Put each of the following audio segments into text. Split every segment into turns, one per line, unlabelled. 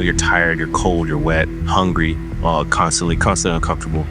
You're tired, you're cold, you're wet, hungry, constantly uncomfortable.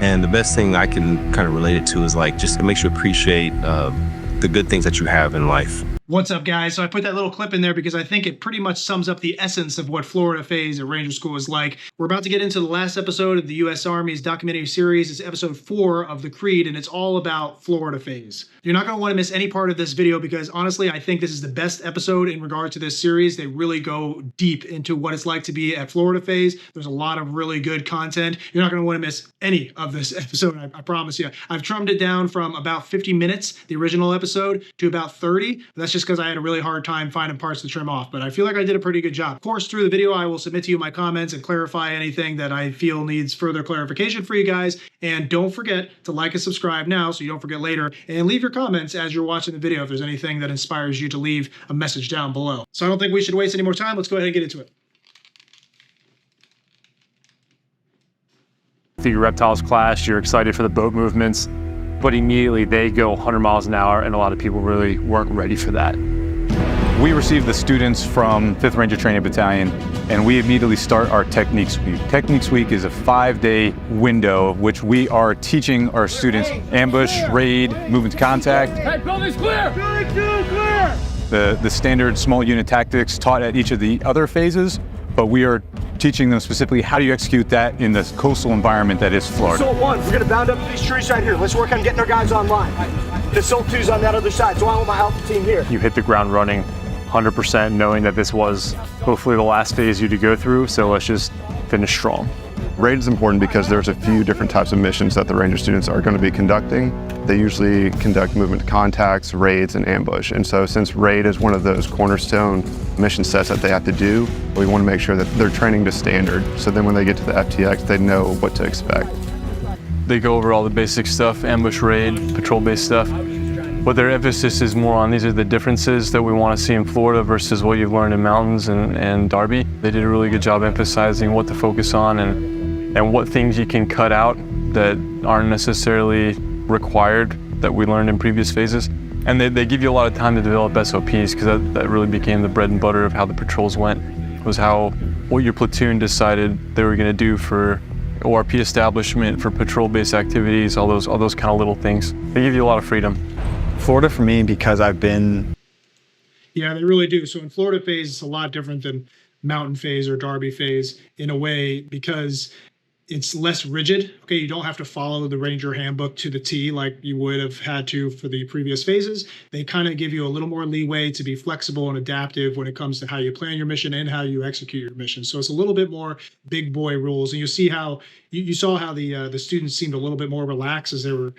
And the best thing I can kind of relate it to is like, just it makes you appreciate the good things that you have in life.
What's up, guys? So I put that little clip in there because I think it pretty much sums up the essence of what Florida phase at Ranger School is like. We're about to get into the last episode of the U.S. Army's documentary series. It's episode 4 of the Creed, and it's all about Florida phase. You're not going to want to miss any part of this video because honestly, I think this is the best episode in regard to this series. They really go deep into what it's like to be at Florida phase. There's a lot of really good content. You're not going to want to miss any of this episode, I promise you. I've trimmed it down from about 50 minutes, the original episode, to about 30. That's just because I had a really hard time finding parts to trim off, but I feel like I did a pretty good job. Of course, through the video, I will submit to you my comments and clarify anything that I feel needs further clarification for you guys. And don't forget to like and subscribe now so you don't forget later, and leave your comments as you're watching the video if there's anything that inspires you to leave a message down below. So I don't think we should waste any more time. Let's go ahead and get into it.
Through your reptiles class, you're excited for the boat movements, but immediately they go 100 miles an hour, and a lot of people really weren't ready for that.
We receive the students from 5th Ranger Training Battalion, and we immediately start our Techniques Week. Techniques Week is a 5-day window which we are teaching our students ambush, raid, movement to contact.
Hey, building's clear! Building's clear!
The standard small unit tactics taught at each of the other phases, but we are teaching them specifically how do you execute that in the coastal environment that is Florida.
Assault 1, we're going to bound up these trees right here. Let's work on getting our guys online. Assault 2's on that other side, so I want my alpha team here.
You hit the ground running 100%, knowing that this was hopefully the last phase you to go through, so let's just finish strong.
Raid is important because there's a few different types of missions that the Ranger students are going to be conducting. They usually conduct movement to contacts, raids, and ambush. And so since raid is one of those cornerstone mission sets that they have to do, we want to make sure that they're training to standard. So then when they get to the FTX, they know what to expect.
They go over all the basic stuff, ambush, raid, patrol-based stuff. But their emphasis is more on these are the differences that we want to see in Florida versus what you've learned in mountains and Darby. They did a really good job emphasizing what to focus on and what things you can cut out that aren't necessarily required that we learned in previous phases. And they give you a lot of time to develop SOPs because that really became the bread and butter of how the patrols went, was what your platoon decided they were going to do for ORP establishment, for patrol-based activities, all those kind of little things. They give you a lot of freedom.
Florida for me, because I've been...
Yeah, they really do. So in Florida phase, it's a lot different than mountain phase or Darby phase in a way because it's less rigid. Okay, you don't have to follow the Ranger handbook to the T like you would have had to for the previous phases. They kind of give you a little more leeway to be flexible and adaptive when it comes to how you plan your mission and how you execute your mission. So it's a little bit more big boy rules. And you see how you saw how the students seemed a little bit more relaxed as they were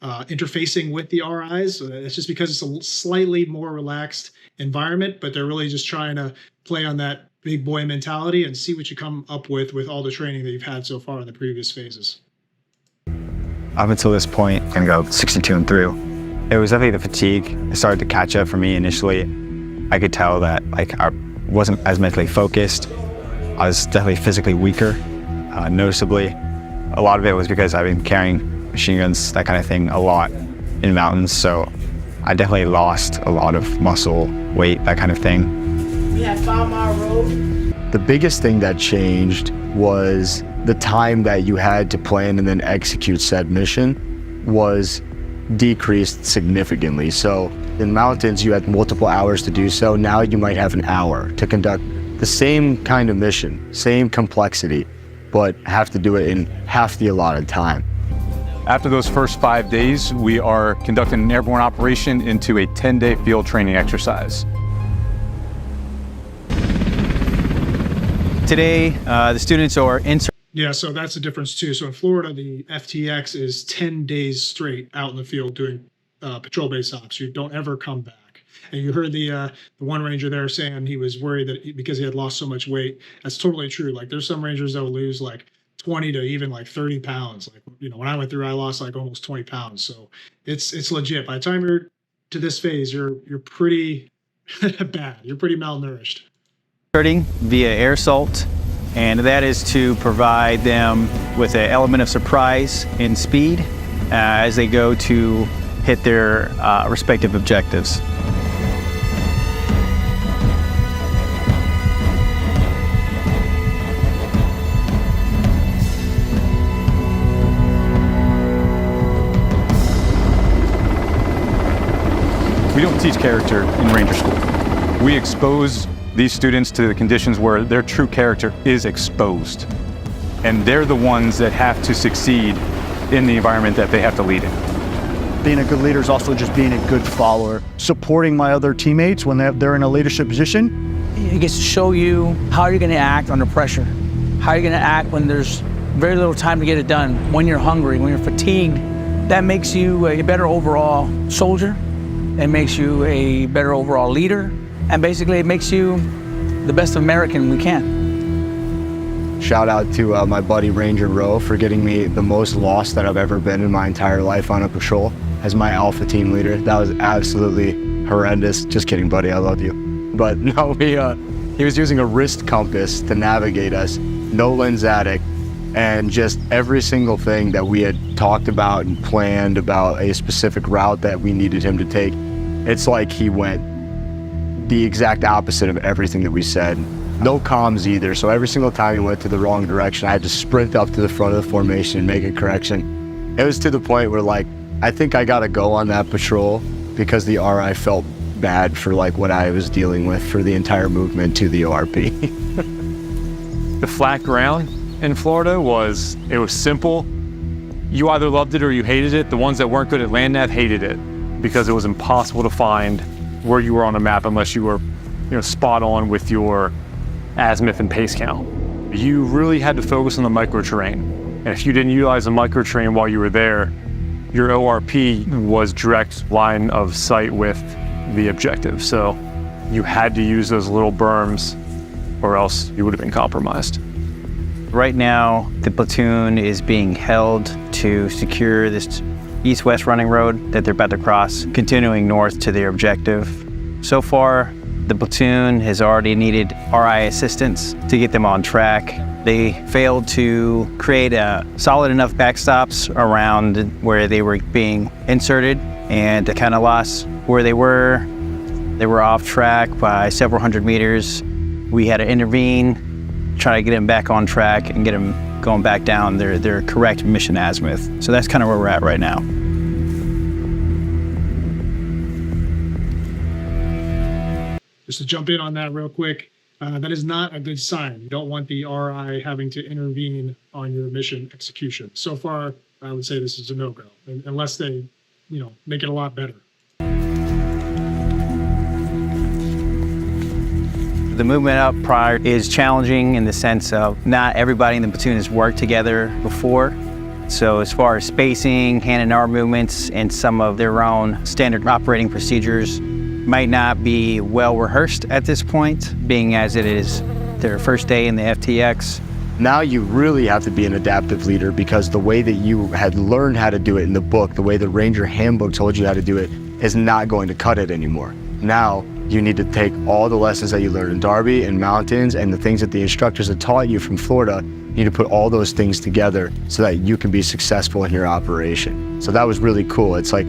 interfacing with the RIs. It's just because it's a slightly more relaxed environment, but they're really just trying to play on that big boy mentality and see what you come up with all the training that you've had so far in the previous phases.
Up until this point, I'm gonna go 62 and through. It was definitely the fatigue. It started to catch up for me initially. I could tell that I wasn't as mentally focused. I was definitely physically weaker, noticeably. A lot of it was because I've been carrying machine guns, that kind of thing, a lot in mountains, so I definitely lost a lot of muscle, weight, that kind of thing.
We have 5 Mile Road.
The biggest thing that changed was the time that you had to plan and then execute said mission was decreased significantly. So in mountains, you had multiple hours to do so. Now you might have an hour to conduct the same kind of mission, same complexity, but have to do it in half the allotted time.
After those first 5 days, we are conducting an airborne operation into a 10-day field training exercise.
Today, the students are
Yeah, so that's the difference too. So in Florida, the FTX is 10 days straight out in the field doing patrol-based ops. You don't ever come back. And you heard the one ranger there saying he was worried that because he had lost so much weight. That's totally true. Like there's some rangers that will lose like 20 to even like 30 pounds. Like, you know, when I went through, I lost like almost 20 pounds. So it's legit. By the time you're to this phase, you're pretty bad. You're pretty malnourished.
via air assault, and that is to provide them with an element of surprise and speed as they go to hit their respective objectives.
teach character in Ranger School. We expose these students to the conditions where their true character is exposed. And they're the ones that have to succeed in the environment that they have to lead in.
Being a good leader is also just being a good follower, supporting my other teammates when they're in a leadership position.
It gets to show you how you're going to act under pressure, how you're going to act when there's very little time to get it done, when you're hungry, when you're fatigued. That makes you a better overall soldier. It makes you a better overall leader. And basically it makes you the best American we can.
Shout out to my buddy Ranger Rowe for getting me the most lost that I've ever been in my entire life on a patrol as my alpha team leader. That was absolutely horrendous. Just kidding, buddy, I love you. But no, he was using a wrist compass to navigate us, no lensatic, and just every single thing that we had talked about and planned about a specific route that we needed him to take. It's like he went the exact opposite of everything that we said. No comms either, so every single time he went to the wrong direction, I had to sprint up to the front of the formation and make a correction. It was to the point where, like, I think I gotta go on that patrol because the RI felt bad for like what I was dealing with for the entire movement to the ORP.
The flat ground in Florida was simple. You either loved it or you hated it. The ones that weren't good at land nav hated it because it was impossible to find where you were on a map unless you were, spot on with your azimuth and pace count. You really had to focus on the microterrain. And if you didn't utilize the microterrain while you were there, your ORP was direct line of sight with the objective. So you had to use those little berms or else you would have been compromised.
Right now, the platoon is being held to secure this east-west running road that they're about to cross, continuing north to their objective. So far, the platoon has already needed RI assistance to get them on track. They failed to create a solid enough backstops around where they were being inserted and kind of lost where they were. They were off track by several hundred meters. We had to intervene, try to get them back on track and get them going back down their correct mission azimuth. So that's kind of where we're at right now.
Just to jump in on that real quick, that is not a good sign. You don't want the RI having to intervene on your mission execution. So far, I would say this is a no-go, unless they, make it a lot better.
The movement up prior is challenging in the sense of not everybody in the platoon has worked together before. So as far as spacing, hand and arm movements, and some of their own standard operating procedures might not be well rehearsed at this point, being as it is their first day in the FTX.
Now you really have to be an adaptive leader because the way that you had learned how to do it in the book, the way the Ranger Handbook told you how to do it, is not going to cut it anymore. Now you need to take all the lessons that you learned in Darby and Mountains and the things that the instructors had taught you from Florida. You need to put all those things together so that you can be successful in your operation. So that was really cool. It's like,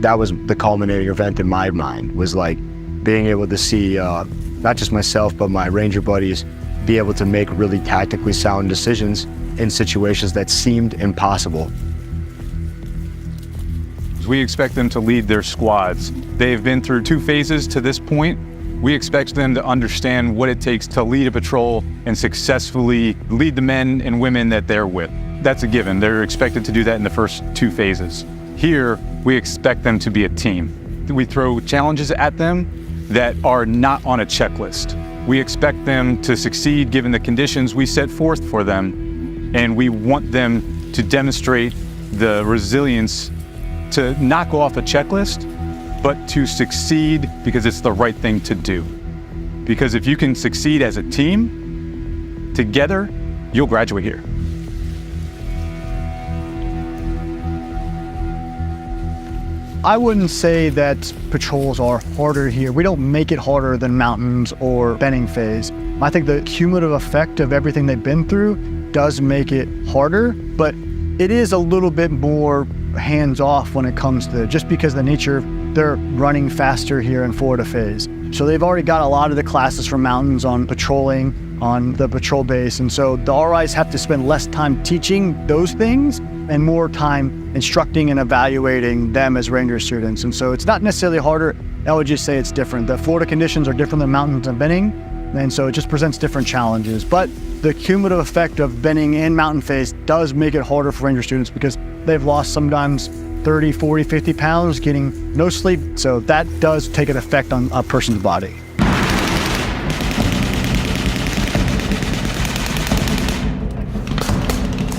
that was the culminating event in my mind, was like being able to see not just myself, but my Ranger buddies be able to make really tactically sound decisions in situations that seemed impossible.
We expect them to lead their squads. They've been through 2 phases to this point. We expect them to understand what it takes to lead a patrol and successfully lead the men and women that they're with. That's a given. They're expected to do that in the first 2 phases. Here, we expect them to be a team. We throw challenges at them that are not on a checklist. We expect them to succeed given the conditions we set forth for them, and we want them to demonstrate the resilience to not go off a checklist, but to succeed because it's the right thing to do. Because if you can succeed as a team, together, you'll graduate here.
I wouldn't say that patrols are harder here. We don't make it harder than Mountains or Benning phase. I think the cumulative effect of everything they've been through does make it harder, but it is a little bit more hands-off when it comes to, just because of the nature they're running faster here in Florida phase. So they've already got a lot of the classes from Mountains on patrolling on the patrol base, and so the RIs have to spend less time teaching those things and more time instructing and evaluating them as Ranger students. And so it's not necessarily harder, I would just say it's different. The Florida conditions are different than mountains and Benning, and so it just presents different challenges. But the cumulative effect of Benning and mountain phase does make it harder for Ranger students because they've lost sometimes 30, 40, 50 pounds getting no sleep. So that does take an effect on a person's body.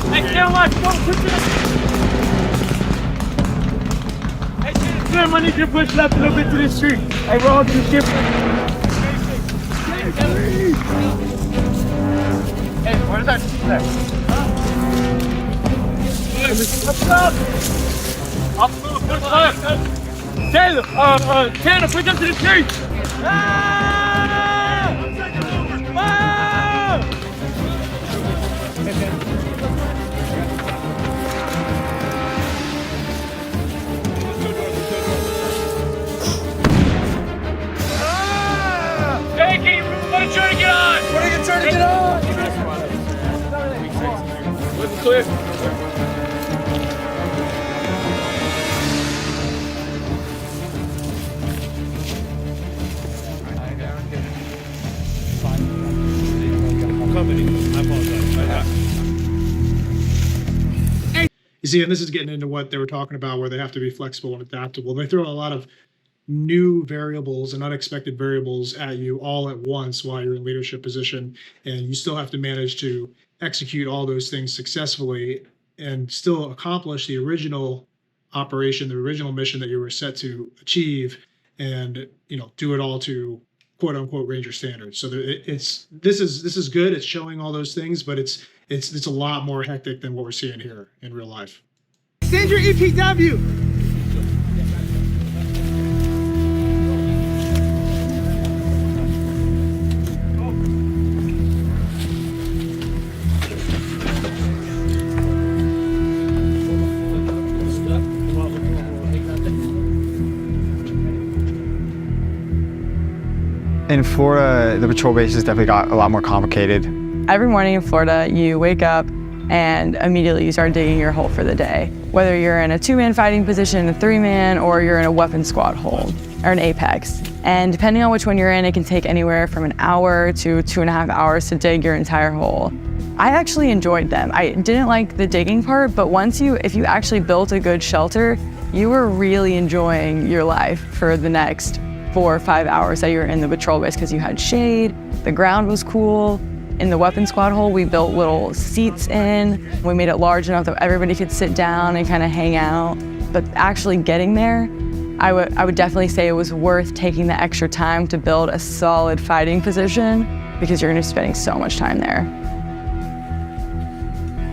Hey, stand watch, go, push it up. Hey, Sam, I need you to push left a little bit to this tree. Hey, roll to the ship. Hey, where's that tree there? Up, push left. Taylor, Tanner, push up to the tree. Trying to get on! What are you trying to get on? Looking clear.
You see, and this is getting into what they were talking about, where they have to be flexible and adaptable. They throw a lot of new variables and unexpected variables at you all at once while you're in leadership position, and you still have to manage to execute all those things successfully and still accomplish the original operation, the original mission that you were set to achieve, and do it all to quote unquote Ranger standards. So this is good. It's showing all those things, but it's a lot more hectic than what we're seeing here in real life.
Send your EPW.
In Florida, the patrol bases definitely got a lot more complicated.
Every morning in Florida, you wake up and immediately you start digging your hole for the day. Whether you're in a 2-man fighting position, a 3-man, or you're in a weapon squad hole, or an apex. And depending on which one you're in, it can take anywhere from an hour to 2.5 hours to dig your entire hole. I actually enjoyed them. I didn't like the digging part, but if you actually built a good shelter, you were really enjoying your life for the next 4 or 5 hours that you were in the patrol base because you had shade, the ground was cool. In the weapon squad hole, we built little seats in. We made it large enough that everybody could sit down and kind of hang out. But actually getting there, I would definitely say it was worth taking the extra time to build a solid fighting position because you're gonna be spending so much time there.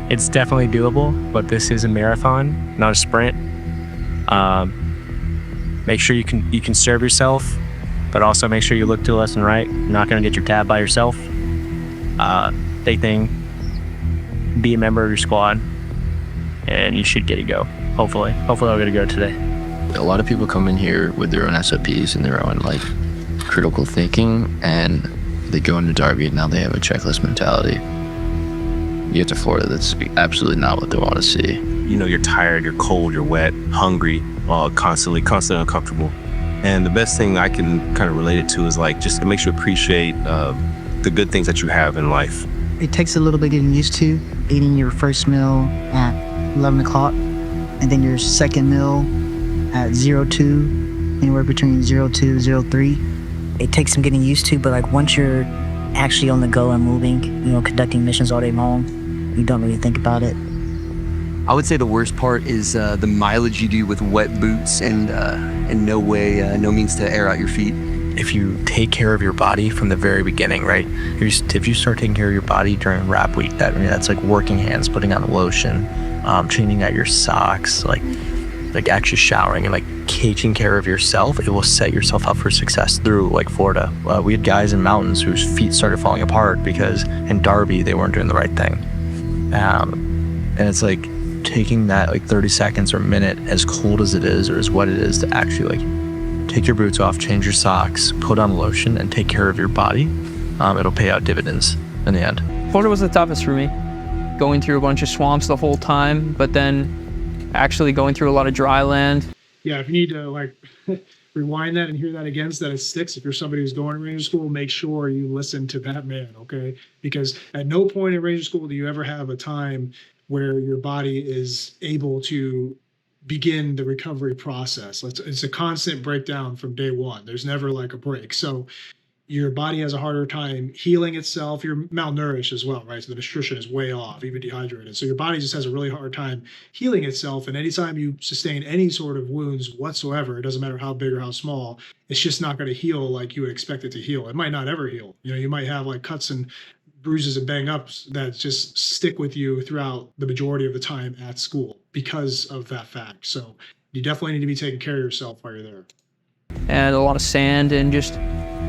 It's definitely doable, but this is a marathon, not a sprint. Make sure you can serve yourself, but also make sure you look to the left and right. You're not gonna get your tab by yourself. Big thing, be a member of your squad, and you should get a go. Hopefully I'll get a go today.
A lot of people come in here with their own SOPs and their own critical thinking, and they go into Darby and now they have a checklist mentality. You get to Florida, that's absolutely not what they want to see.
You're tired, you're cold, you're wet, hungry, constantly uncomfortable. And the best thing I can kind of relate it to is just it makes you appreciate the good things that you have in life.
It takes a little bit getting used to eating your first meal at 11 o'clock and then your second meal at 02, anywhere between 02, 03.
It takes some getting used to, but once you're actually on the go and moving, conducting missions all day long, you don't really think about it.
I would say the worst part is the mileage you do with wet boots and no means to air out your feet.
If you take care of your body from the very beginning, right? If you start taking care of your body during rap week, that's like working hands, putting on lotion, changing out your socks, like actually showering and taking care of yourself, it will set yourself up for success through Florida. We had guys in mountains whose feet started falling apart because in Darby they weren't doing the right thing. And it's taking that 30 seconds or a minute, as cold as it is or as wet it is, to actually take your boots off, change your socks, put on lotion, and take care of your body. It'll pay out dividends in the end.
Florida was the toughest for me. Going through a bunch of swamps the whole time, but then actually going through a lot of dry land.
Yeah, if you need to rewind that and hear that again so that it sticks. If you're somebody who's going to Ranger School, make sure you listen to that man, okay? Because at no point in Ranger School do you ever have a time where your body is able to begin the recovery process. It's a constant breakdown from day one. There's never like a break. So your body has a harder time healing itself. You're malnourished as well, right? So the nutrition is way off, even dehydrated. So your body just has a really hard time healing itself. And anytime you sustain any sort of wounds whatsoever, it doesn't matter how big or how small, it's just not going to heal like you would expect it to heal. It might not ever heal. You know, you might have like cuts and bruises and bang ups that just stick with you throughout the majority of the time at school because of that fact. So you definitely need to be taking care of yourself while you're there.
And a lot of sand and just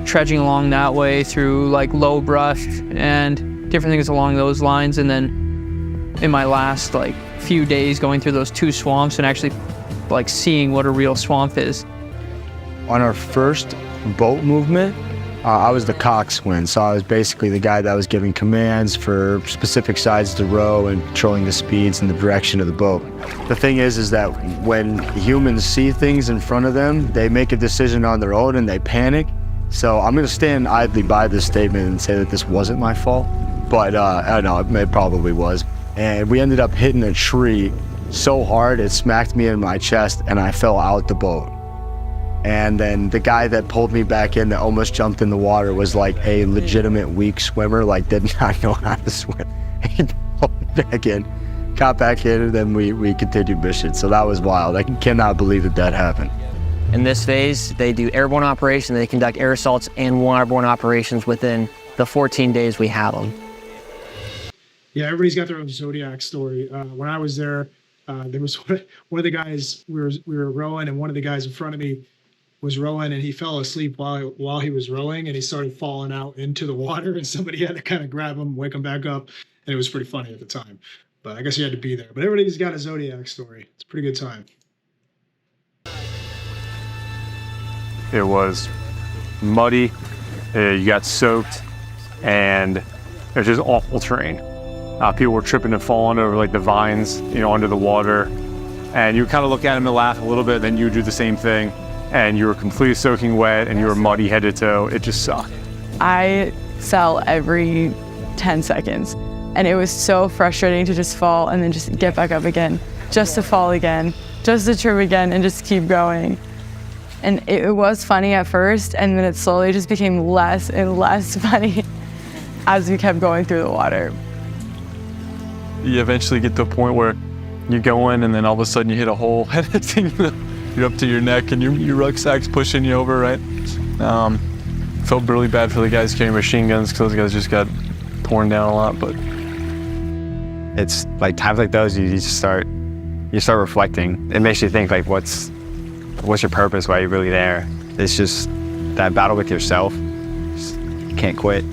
trudging along that way through like low brush and different things along those lines. And then in my last like few days going through those 2 swamps and actually like seeing what a real swamp is.
On our first boat movement, I was the coxswain, so I was basically the guy that was giving commands for specific sides to row and controlling the speeds and the direction of the boat. The thing is that when humans see things in front of them, they make a decision on their own and they panic. So I'm going to stand idly by this statement and say that this wasn't my fault, but I don't know, it probably was. And we ended up hitting a tree so hard it smacked me in my chest and I fell out the boat. And then the guy that pulled me back in that almost jumped in the water was like a legitimate weak swimmer, like did not know how to swim. He pulled me back in, got back in, and then we continued mission. So that was wild. I cannot believe that happened.
In this phase, they do airborne operations, they conduct air assaults and waterborne operations within the 14 days we have them.
Yeah, everybody's got their own Zodiac story. When I was there was one of the guys, we were rowing, and one of the guys in front of me was rowing, and he fell asleep while he was rowing, and he started falling out into the water, and somebody had to kind of grab him, wake him back up, and it was pretty funny at the time. But I guess he had to be there. But everybody's got a Zodiac story. It's a pretty good time.
It was muddy, you got soaked, and it was just awful terrain. People were tripping and falling over like the vines, you know, under the water. And you kind of look at them and laugh a little bit, then you would do the same thing. And you were completely soaking wet and you were muddy head to toe. It just sucked.
I fell every 10 seconds. And it was so frustrating to just fall and then just get back up again, just to fall again, just to trip again and just keep going. And it was funny at first, and then it slowly just became less and less funny as we kept going through the water.
You eventually get to a point where you go in and then all of a sudden you hit a hole and you're up to your neck and your rucksack's pushing you over, right? Felt really bad for the guys carrying machine guns because those guys just got torn down a lot, but.
It's like times like those, you start reflecting. It makes you think like, what's your purpose? Why are you really there? It's just that battle with yourself. You can't quit.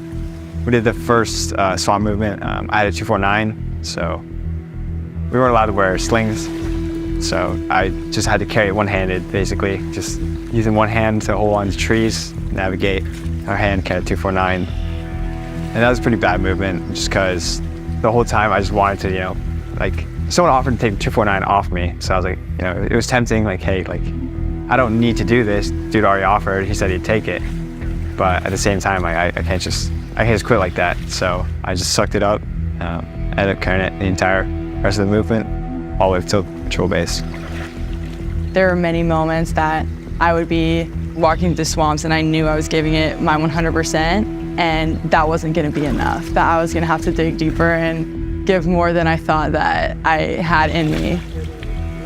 We did the first swamp movement. I had a 249, so we weren't allowed to wear slings. So I just had to carry it one-handed, basically, just using one hand to hold on to trees, navigate. Our hand carried a 249. And that was a pretty bad movement, just because the whole time I just wanted to, you know, like, someone offered to take the 249 off me. So I was like, you know, it was tempting, like, hey, like, I don't need to do this. Dude already offered, he said he'd take it. But at the same time, I can't just quit like that. So I just sucked it up, ended up carrying it the entire rest of the movement, all the way to patrol base.
There were many moments that I would be walking through swamps and I knew I was giving it my 100%, and that wasn't gonna be enough, that I was gonna have to dig deeper and give more than I thought that I had in me.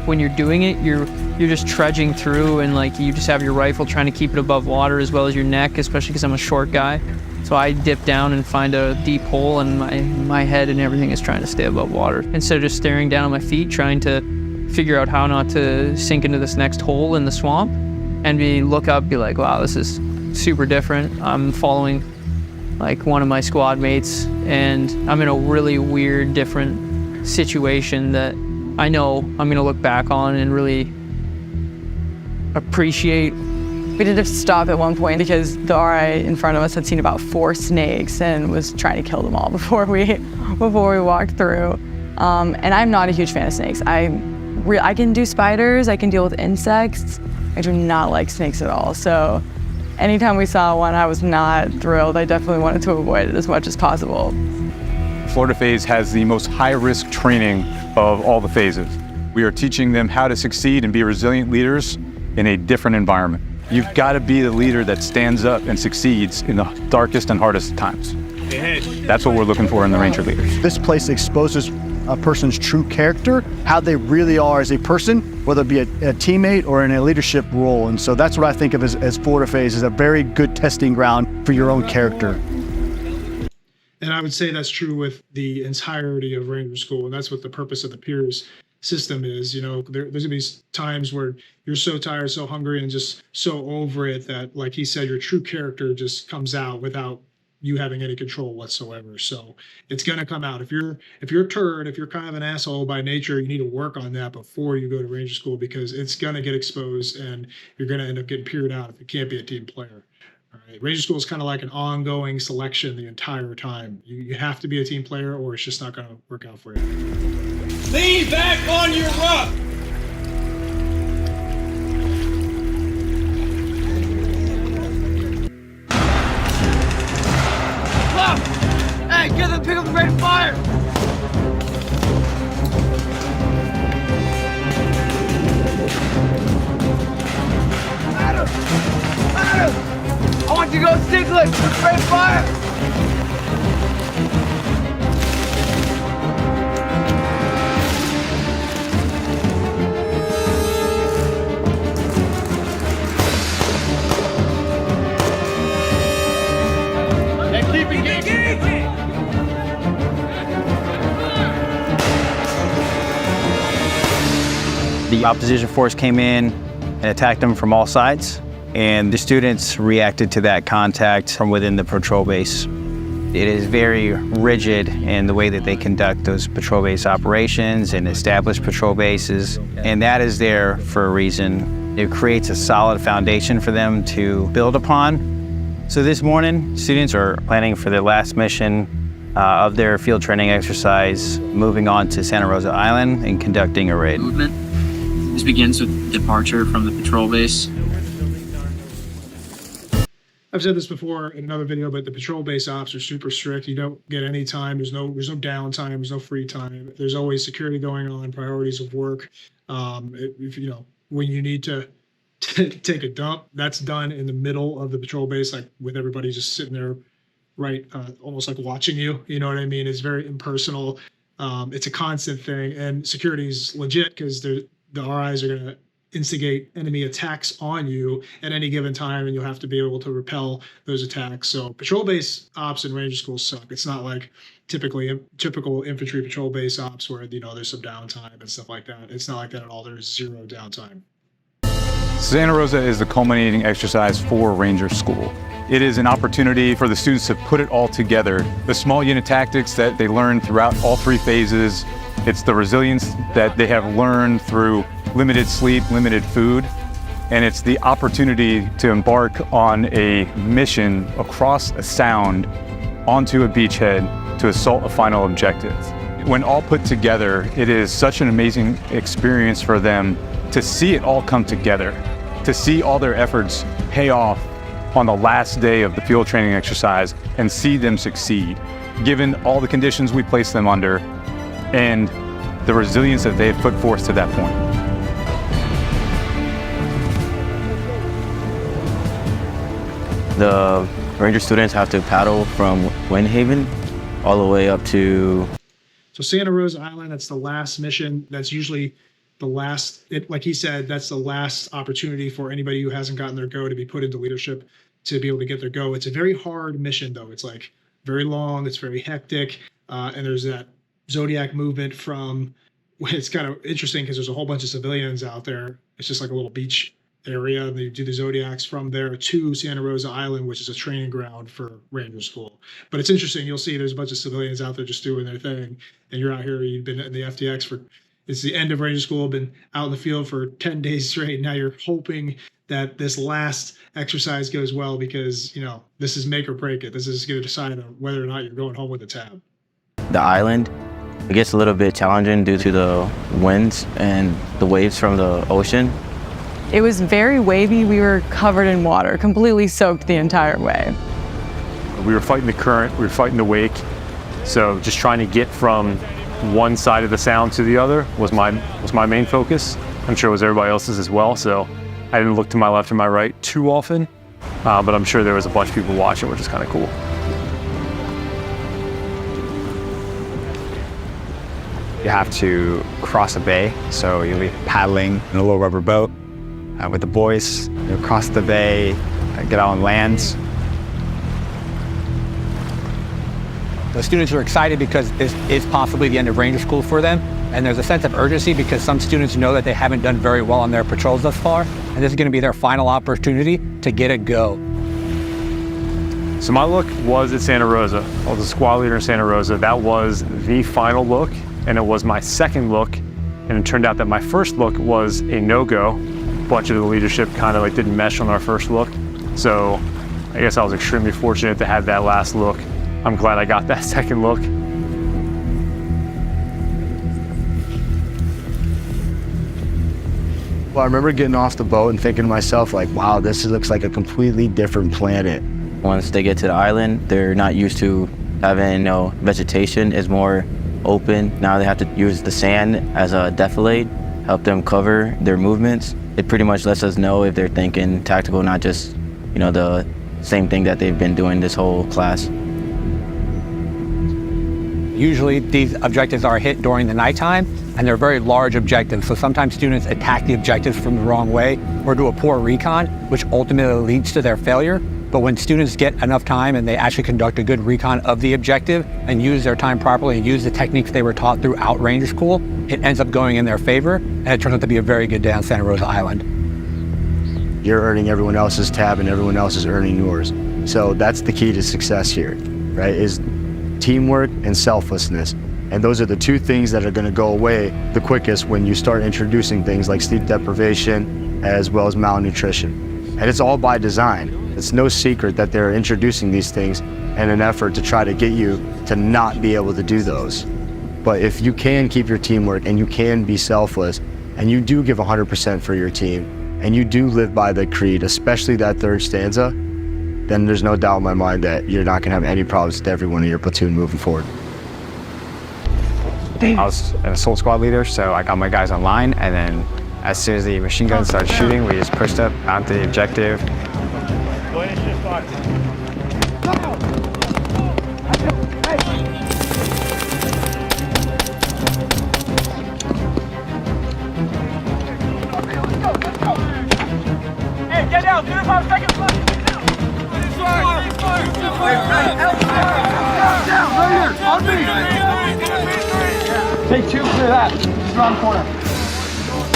When you're doing it, you're just trudging through, and like you just have your rifle trying to keep it above water as well as your neck, especially because I'm a short guy. So I dip down and find a deep hole, and my head and everything is trying to stay above water. Instead of just staring down at my feet, trying to figure out how not to sink into this next hole in the swamp, and look up, be like, wow, this is super different. I'm following like one of my squad mates, and I'm in a really weird, different situation that I know I'm gonna look back on and really appreciate.
We did have to stop at one point because the RI in front of us had seen about 4 snakes and was trying to kill them all before we walked through. And I'm not a huge fan of snakes. I can do spiders, I can deal with insects, I do not like snakes at all. So anytime we saw one, I was not thrilled. I definitely wanted to avoid it as much as possible.
Florida phase has the most high-risk training of all the phases. We are teaching them how to succeed and be resilient leaders in a different environment. You've got to be the leader that stands up and succeeds in the darkest and hardest times. That's what we're looking for in the Ranger leaders.
This place exposes a person's true character, how they really are as a person, whether it be a teammate or in a leadership role. And so that's what I think of as Florida phase, is a very good testing ground for your own character.
And I would say that's true with the entirety of Ranger School, and that's what the purpose of the peers system is. You know, there's gonna be times where you're so tired, so hungry, and just so over it that, like he said, your true character just comes out without you having any control whatsoever. So it's gonna come out. If you're a turd, if you're kind of an asshole by nature, you need to work on that before you go to Ranger School, because it's gonna get exposed and you're gonna end up getting peered out if you can't be a team player. All right. Ranger School is kind of like an ongoing selection the entire time. You have to be a team player or it's just not going to work out for you.
Lean back on your ruck. Stop! Hey, get them, pick up the rate of fire! Adam! I want you to go Stiglitz with great fire! And keep engaging!
The opposition force came in and attacked them from all sides, and the students reacted to that contact from within the patrol base. It is very rigid in the way that they conduct those patrol base operations and establish patrol bases, and that is there for a reason. It creates a solid foundation for them to build upon. So this morning, students are planning for their last mission of their field training exercise, moving on to Santa Rosa Island and conducting a raid.
Movement. This begins with departure from the patrol base.
I've said this before in another video, but the patrol base ops are super strict. You don't get any time. There's no downtime. There's no free time. There's always security going on, priorities of work. If you know, when you need to take a dump, that's done in the middle of the patrol base, like with everybody just sitting there, right, almost like watching you. You know what I mean? It's very impersonal. It's a constant thing, and security is legit because the RIs are going to instigate enemy attacks on you at any given time, and you'll have to be able to repel those attacks. So patrol base ops in Ranger schools suck. It's not like typical infantry patrol base ops where, you know, there's some downtime and stuff like that. It's not like that at all. There's zero downtime.
Santa Rosa is the culminating exercise for Ranger School. It is an opportunity for the students to put it all together. The small unit tactics that they learn throughout all three phases, it's the resilience that they have learned through limited sleep, limited food, and it's the opportunity to embark on a mission across a sound onto a beachhead to assault a final objective. When all put together, it is such an amazing experience for them to see it all come together, to see all their efforts pay off on the last day of the field training exercise and see them succeed, given all the conditions we place them under and the resilience that they have put forth to that point.
The Ranger students have to paddle from Windhaven all the way up to...
So Santa Rosa Island, that's the last mission. That's usually the last, like he said, that's the last opportunity for anybody who hasn't gotten their go to be put into leadership to be able to get their go. It's a very hard mission though. It's like very long, it's very hectic. And there's that Zodiac movement from, it's kind of interesting because there's a whole bunch of civilians out there. It's just like a little beach area, and they do the Zodiacs from there to Santa Rosa Island, which is a training ground for Ranger School. But it's interesting, you'll see there's a bunch of civilians out there just doing their thing, and you're out here, you've been in the FTX for, it's the end of Ranger School, been out in the field for 10 days straight. Now you're hoping that this last exercise goes well because, you know, this is make or break it. This is going to decide on whether or not you're going home with a tab.
The island, it gets a little bit challenging due to the winds and the waves from the ocean.
It was very wavy. We were covered in water, completely soaked the entire way.
We were fighting the current, we were fighting the wake. So just trying to get from one side of the sound to the other was my main focus. I'm sure it was everybody else's as well. So I didn't look to my left and my right too often, but I'm sure there was a bunch of people watching, which is kind of cool.
You have to cross a bay, so you'll be paddling in a little rubber boat with the boys. You'll cross the bay, get out on land.
The students are excited because this is possibly the end of Ranger School for them, and there's a sense of urgency because some students know that they haven't done very well on their patrols thus far, and this is going to be their final opportunity to get a go.
So my look was at Santa Rosa. I was a squad leader in Santa Rosa. That was the final look, and it was my second look, and it turned out that my first look was a no-go. A bunch of the leadership kind of like didn't mesh on our first look, so I guess I was extremely fortunate to have that last look. I'm glad I got that second look.
Well, I remember getting off the boat and thinking to myself, like, wow, this looks like a completely different planet.
Once they get to the island, they're not used to having vegetation. It's more open. Now they have to use the sand as a defilade, help them cover their movements. It pretty much lets us know if they're thinking tactical, not just, the same thing that they've been doing this whole class.
Usually these objectives are hit during the nighttime, and they're very large objectives. So sometimes students attack the objectives from the wrong way or do a poor recon, which ultimately leads to their failure. But when students get enough time and they actually conduct a good recon of the objective and use their time properly and use the techniques they were taught throughout Ranger School, it ends up going in their favor, and it turns out to be a very good day on Santa Rosa Island.
You're earning everyone else's tab and everyone else is earning yours. So that's the key to success here, right? Is teamwork and selflessness. And those are the two things that are going to go away the quickest when you start introducing things like sleep deprivation as well as malnutrition. And it's all by design. It's no secret that they're introducing these things in an effort to try to get you to not be able to do those. But if you can keep your teamwork and you can be selfless and you do give 100% for your team and you do live by the creed, especially that third stanza, then there's no doubt in my mind that you're not going to have any problems with everyone in your platoon moving forward.
I was an assault squad leader, so I got my guys online, and then as soon as the machine gun started shooting, we just pushed up onto the objective.
Hey, get down! 5 seconds left! Take 2, clear that. Around the corner.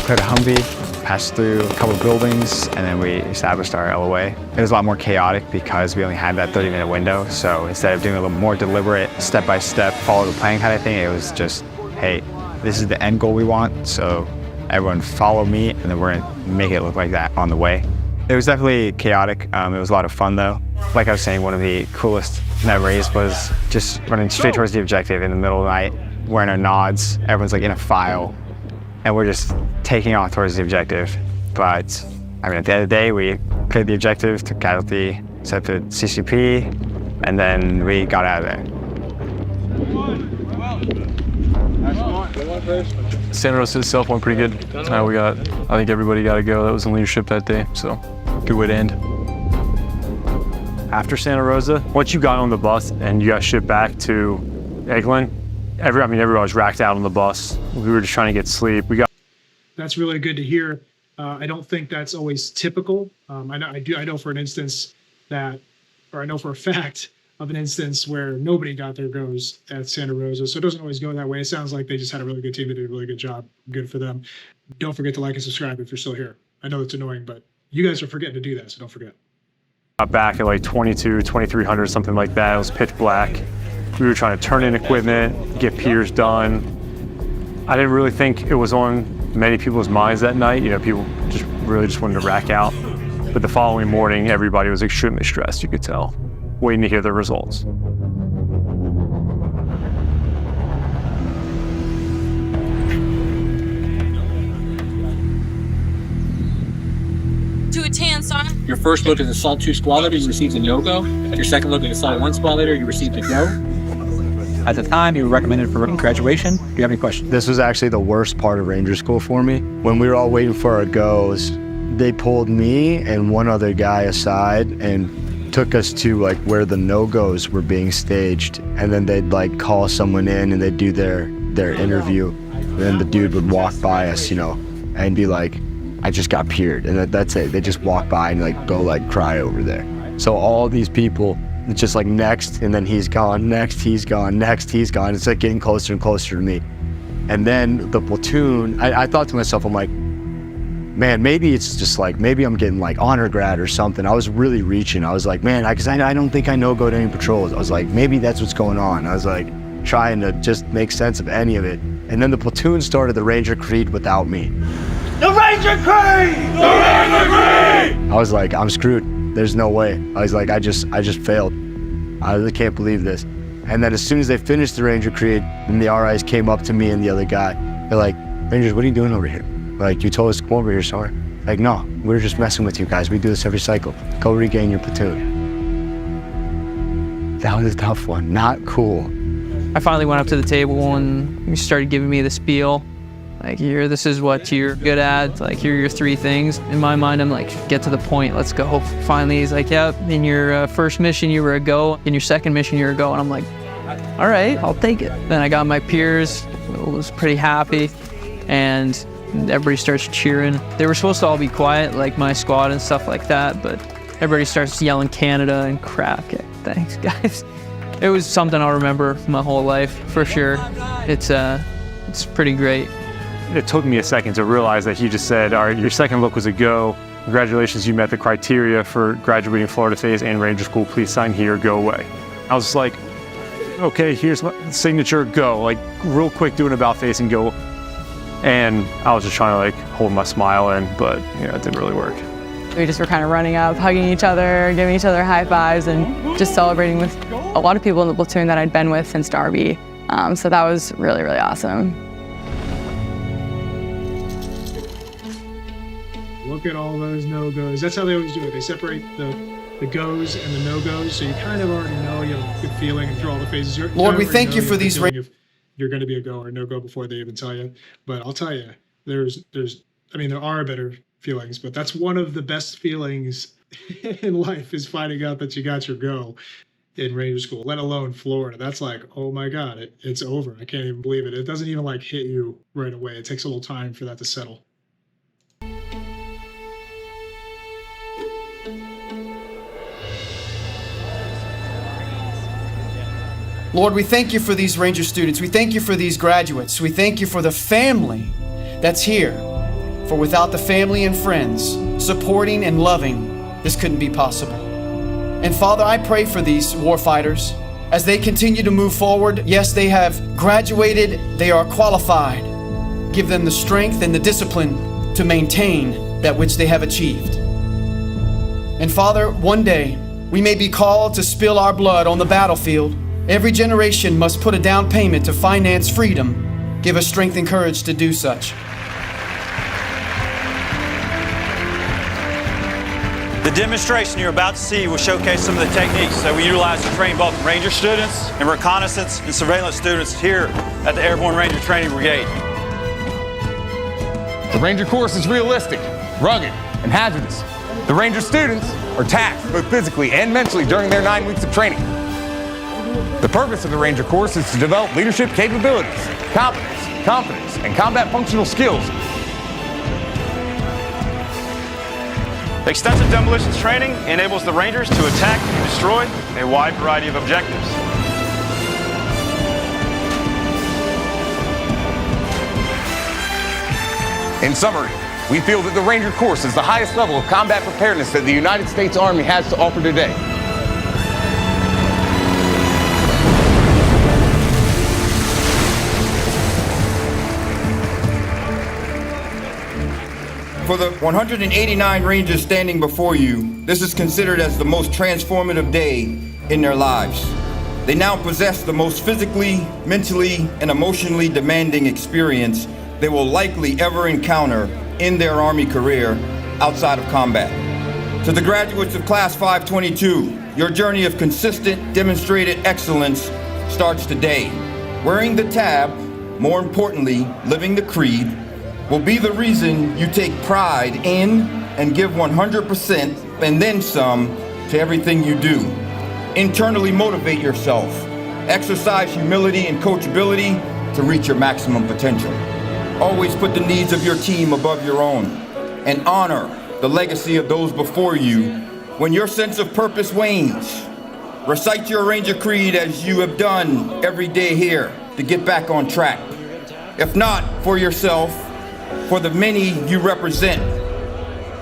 Cleared a Humvee, passed through a couple of buildings, and then we established our LOA. It was a lot more chaotic because we only had that 30-minute window, so instead of doing a little more deliberate, step-by-step, follow the plan kind of thing, it was just, hey, this is the end goal we want, so everyone follow me, and then we're gonna make it look like that on the way. It was definitely chaotic. It was a lot of fun, though. Like I was saying, one of the coolest memories was just running straight towards the objective in the middle of the night, wearing our nods. Everyone's like in a file, and we're just taking off towards the objective. But I mean, at the end of the day, we cleared the objective, took casualty, set the CCP, and then we got out of there.
Santa Rosa itself went pretty good. I think everybody got to go that was in leadership that day, so good way to end. After Santa Rosa, once you got on the bus and you got shipped back to Eglin, everybody was racked out on the bus. We were just trying to get sleep.
That's really good to hear. I don't think that's always typical. I know for a fact of an instance where nobody got their goes at Santa Rosa. So it doesn't always go that way. It sounds like they just had a really good team that did a really good job. Good for them. Don't forget to like and subscribe if you're still here. I know it's annoying, but you guys are forgetting to do that, so don't forget.
Got back at like 2300, something like that. It was pitch black. We were trying to turn in equipment, get piers done. I didn't really think it was on many people's minds that night. People just wanted to rack out. But the following morning, everybody was extremely stressed, you could tell, waiting to hear the results.
Your first look as Assault 2 squad leader, you received a no-go. Your second look as Assault 1 squad leader, you received a go.
At the time, you were recommended for graduation. Do you have any questions?
This was actually the worst part of Ranger School for me. When we were all waiting for our goes, they pulled me and one other guy aside and took us to like where the no-goes were being staged, and then they'd like call someone in and they'd do their interview. And then the dude would walk by us, and be like, I just got peered, and that's it. They just walk by and like go like cry over there. So all these people, it's just like next, and then he's gone, next he's gone, next he's gone. It's like getting closer and closer to me. And then the platoon, I thought to myself, I'm like, man, maybe it's just like, maybe I'm getting like honor grad or something. I was really reaching. I was like, man, because I don't think I go to any patrols. I was like, maybe that's what's going on. I was like trying to just make sense of any of it. And then the platoon started the Ranger Creed without me.
The Ranger Creed! The Ranger Creed!
I was like, I'm screwed. There's no way. I was like, I just failed. I really can't believe this. And then as soon as they finished the Ranger Creed, then the RIs came up to me and the other guy. They're like, Rangers, what are you doing over here? Like, you told us to come over here, sorry. Like, no, we're just messing with you guys. We do this every cycle. Go regain your platoon. That was a tough one. Not cool.
I finally went up to the table and he started giving me the spiel. Like, this is what you're good at. Like, here are your 3 things. In my mind, I'm like, get to the point. Let's go. Finally, he's like, yep, in your first mission, you were a go. In your second mission, you're a go. And I'm like, all right, I'll take it. Then I got my peers. I was pretty happy. And everybody starts cheering. They were supposed to all be quiet, like my squad and stuff like that, but everybody starts yelling Canada and crap. Okay, thanks, guys. It was something I'll remember my whole life, for sure. It's pretty great.
It took me a second to realize that he just said, all right, your second look was a go. Congratulations, you met the criteria for graduating Florida Phase and Ranger School. Please sign here, go away. I was like, okay, here's my signature, go. Like, real quick, do an about face and go. And I was just trying to like hold my smile in, but it didn't really work.
We just were kind of running up, hugging each other, giving each other high fives, and just celebrating with a lot of people in the platoon that I'd been with since Darby. So that was really, really awesome.
Look at all those no-goes. That's how they always do it. They separate the goes and the no-goes, so you kind of already know, you have a good feeling through all the phases.
Lord, we thank you for these.
You're going to be a go or no-go before they even tell you. But I'll tell you, there are better feelings, but that's one of the best feelings in life, is finding out that you got your go in Ranger School, let alone Florida. That's like, oh my God, it's over. I can't even believe it. It doesn't even like hit you right away. It takes a little time for that to settle.
Lord, we thank you for these Ranger students. We thank you for these graduates. We thank you for the family that's here. For without the family and friends supporting and loving, this couldn't be possible. And Father, I pray for these warfighters as they continue to move forward. Yes, they have graduated. They are qualified. Give them the strength and the discipline to maintain that which they have achieved. And Father, one day we may be called to spill our blood on the battlefield. Every generation must put a down payment to finance freedom. Give us strength and courage to do such.
The demonstration you're about to see will showcase some of the techniques that we utilize to train both Ranger students and reconnaissance and surveillance students here at the Airborne Ranger Training Brigade.
The Ranger course is realistic, rugged, and hazardous. The Ranger students are taxed both physically and mentally during their 9 weeks of training. The purpose of the Ranger course is to develop leadership capabilities, competence, confidence, and combat functional skills.
Extensive demolitions training enables the Rangers to attack and destroy a wide variety of objectives.
In summary, we feel that the Ranger course is the highest level of combat preparedness that the United States Army has to offer today.
For the 189 Rangers standing before you, this is considered as the most transformative day in their lives. They now possess the most physically, mentally, and emotionally demanding experience they will likely ever encounter in their Army career outside of combat. To the graduates of Class 522, your journey of consistent, demonstrated excellence starts today. Wearing the tab, more importantly, living the creed, will be the reason you take pride in and give 100% and then some to everything you do. Internally motivate yourself. Exercise humility and coachability to reach your maximum potential. Always put the needs of your team above your own, and honor the legacy of those before you. When your sense of purpose wanes, recite your Ranger Creed as you have done every day here to get back on track. If not for yourself, for the many you represent.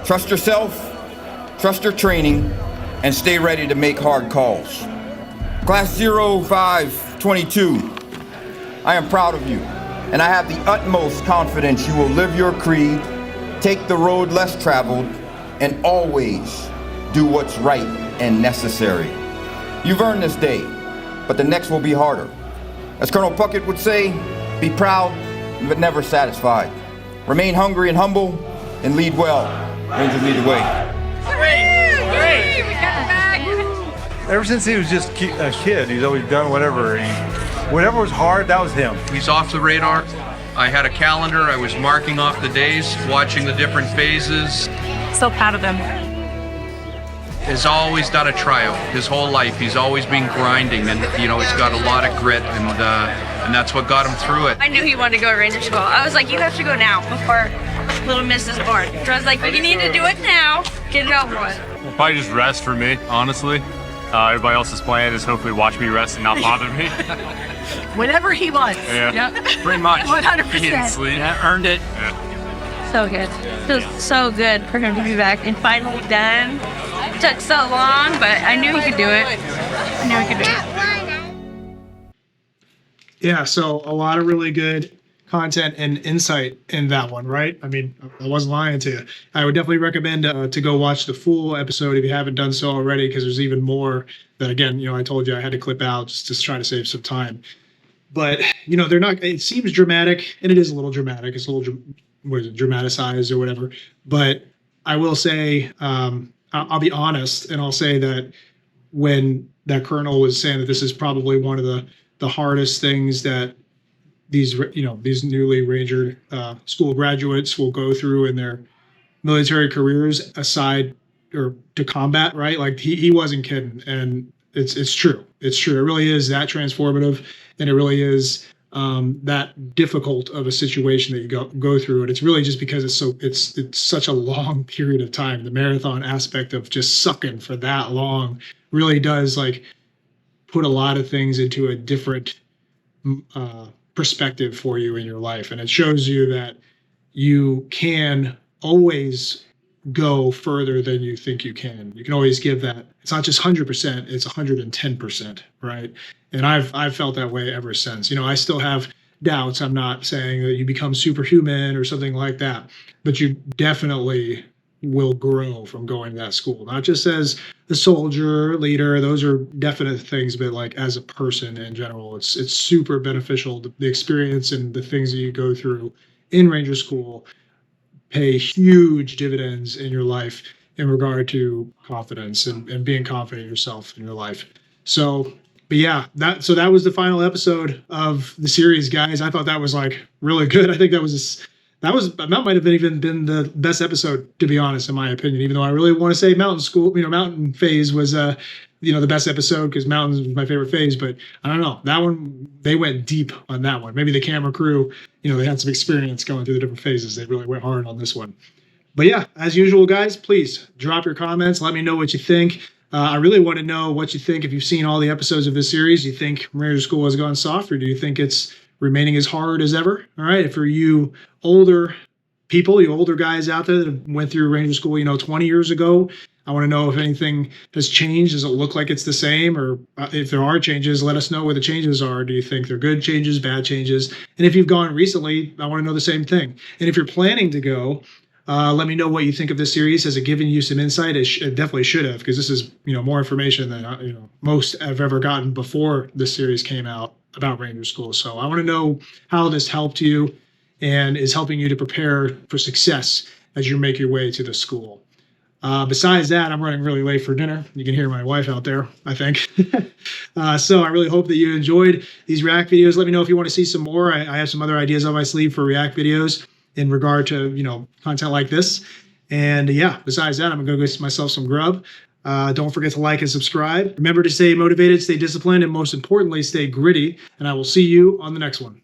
Trust yourself, trust your training, and stay ready to make hard calls. Class 0522, I am proud of you, and I have the utmost confidence you will live your creed, take the road less traveled, and always do what's right and necessary. You've earned this day, but the next will be harder. As Colonel Puckett would say, be proud, but never satisfied. Remain hungry and humble, and lead well. Ranger, lead the way.
Ever since he was just a kid, he's always done whatever. Whatever was hard, that was him.
He's off the radar. I had a calendar. I was marking off the days, watching the different phases.
So proud of him.
Has always done a tryout his whole life. He's always been grinding, and he's got a lot of grit, and that's what got him through it.
I knew he wanted to go to Ranger School. I was like, you have to go now before little Miss is born. So I was like, you need to do it now. Get it over with.
Probably just rest for me, honestly. Everybody else's plan is hopefully watch me rest and not bother me.
Whenever he wants.
Yeah,
Yep.
pretty much.
100%.
He didn't sleep.
Yeah, earned it.
Yeah.
So good. Feels so good for him to be back and finally done. It took so long, but I knew he could do it. I knew he could do it.
Yeah, so a lot of really good content and insight in that one, right? I mean, I wasn't lying to you. I would definitely recommend to go watch the full episode if you haven't done so already, because there's even more that, again, I told you I had to clip out just to try to save some time. But, they're not, it seems dramatic, and it is a little dramatic. It's a little, dramatized or whatever. But I will say, I'll be honest, and I'll say that when that colonel was saying that this is probably one of the hardest things that these newly Ranger school graduates will go through in their military careers, aside or to combat, right? Like he wasn't kidding, and it's true. It's true. It really is that transformative, and it really is that difficult of a situation that you go through, and it's really just because it's such a long period of time. The marathon aspect of just sucking for that long really does put a lot of things into a different perspective for you in your life, and it shows you that you can always go further than you think you can. You can always give that. It's not just 100%, it's 110%, right? And I've felt that way ever since. I still have doubts. I'm not saying that you become superhuman or something like that, but you definitely will grow from going to that school. Not just as a soldier, leader, those are definite things, but as a person in general, it's super beneficial. The experience and the things that you go through in Ranger School pay huge dividends in your life in regard to confidence and being confident in yourself in your life. So, but yeah, that was the final episode of the series, guys. I thought that was really good. I think that might have even been the best episode, to be honest, in my opinion, even though I really want to say Mountain School, Mountain Phase was, the best episode because Mountains was my favorite phase, but I don't know. That one, they went deep on that one. Maybe the camera crew, they had some experience going through the different phases. They really went hard on this one. But yeah, as usual, guys, please drop your comments. Let me know what you think. I really want to know what you think. If you've seen all the episodes of this series, do you think Ranger School has gone soft, or do you think it's remaining as hard as ever? All right. For you older people, you older guys out there that went through Ranger School, 20 years ago, I want to know if anything has changed. Does it look like it's the same? Or if there are changes, let us know what the changes are. Do you think they're good changes, bad changes? And if you've gone recently, I want to know the same thing. And if you're planning to go, let me know what you think of this series. Has it given you some insight? It definitely should have, because this is, more information than most have ever gotten before this series came out about Ranger School. So I want to know how this helped you and is helping you to prepare for success as you make your way to the school. Besides that, I'm running really late for dinner. You can hear my wife out there, I think. So I really hope that you enjoyed these React videos. Let me know if you want to see some more. I have some other ideas on my sleeve for React videos in regard to, content like this. And yeah, besides that, I'm gonna go get myself some grub. Don't forget to like and subscribe. Remember to stay motivated, stay disciplined, and most importantly, stay gritty. And I will see you on the next one.